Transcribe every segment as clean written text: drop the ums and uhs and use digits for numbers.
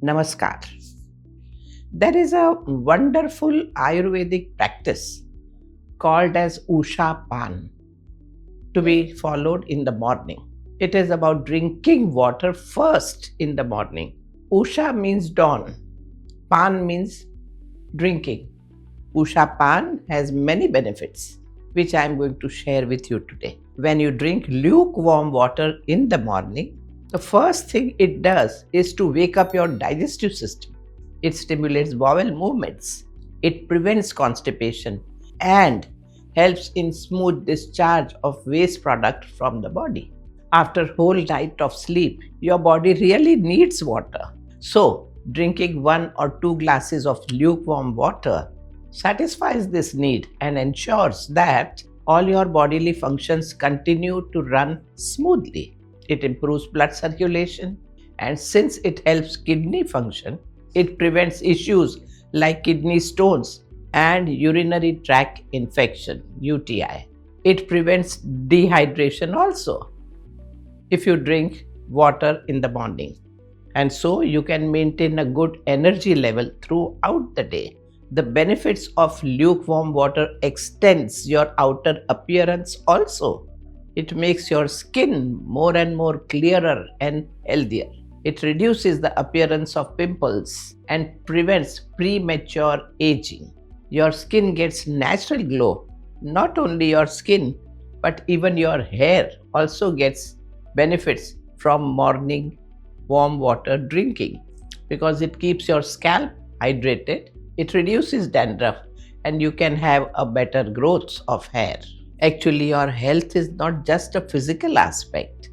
Namaskar. There is a wonderful Ayurvedic practice called as Usha Pan to be followed in the morning. It is about drinking water first in the morning. Usha means dawn, Pan means drinking. Usha Pan has many benefits, which I am going to share with you today. When you drink lukewarm water in the morning, the first thing it does is to wake up your digestive system. It stimulates bowel movements. It prevents constipation and helps in smooth discharge of waste product from the body. After whole night of sleep, your body really needs water. So, drinking 1 or 2 glasses of lukewarm water satisfies this need and ensures that all your bodily functions continue to run smoothly. It improves blood circulation, and since it helps kidney function, it prevents issues like kidney stones and urinary tract infection (UTI). It prevents dehydration also if you drink water in the morning, and so you can maintain a good energy level throughout the day. The benefits of lukewarm water extends your outer appearance also. It makes your skin more and more clearer and healthier. It reduces the appearance of pimples and prevents premature aging. Your skin gets natural glow. Not only your skin, but even your hair also gets benefits from morning warm water drinking because it keeps your scalp hydrated. It reduces dandruff and you can have a better growth of hair. Actually, your health is not just a physical aspect.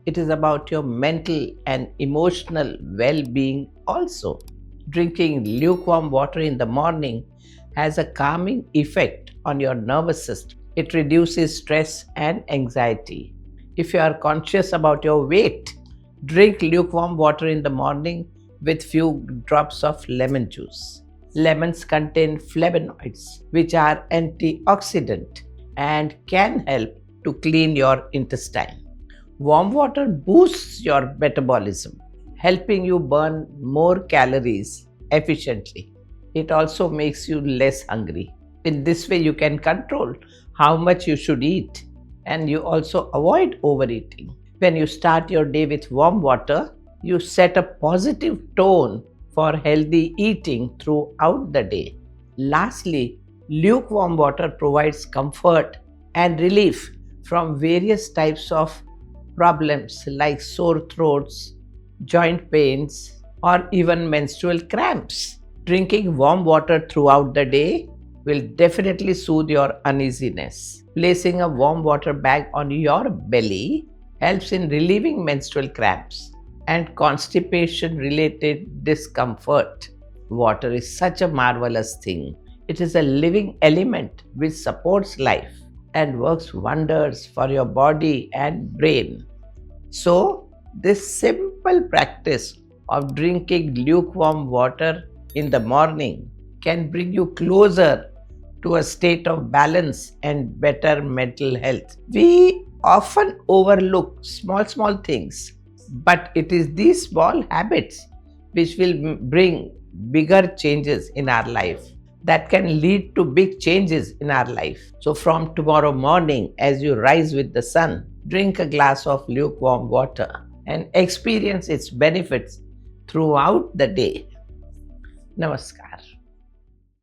It is about your mental and emotional well-being also. Drinking lukewarm water in the morning has a calming effect on your nervous system. It reduces stress and anxiety. If you are conscious about your weight, drink lukewarm water in the morning with few drops of lemon juice. Lemons contain flavonoids, which are antioxidant and can help to clean your intestine. Warm water boosts your metabolism, helping you burn more calories efficiently. It also makes you less hungry. In this way, you can control how much you should eat, and you also avoid overeating. When you start your day with warm water, you set a positive tone for healthy eating throughout the day. Lastly, lukewarm water provides comfort and relief from various types of problems like sore throats, joint pains, or even menstrual cramps. Drinking warm water throughout the day will definitely soothe your uneasiness. Placing a warm water bag on your belly helps in relieving menstrual cramps and constipation related discomfort. Water is such a marvelous thing. It is a living element which supports life and works wonders for your body and brain. So, this simple practice of drinking lukewarm water in the morning can bring you closer to a state of balance and better mental health. We often overlook small things, but it is these small habits which will bring bigger changes in our life, that can lead to big changes in our life. So from tomorrow morning, as you rise with the sun, drink a glass of lukewarm water and experience its benefits throughout the day. Namaskar.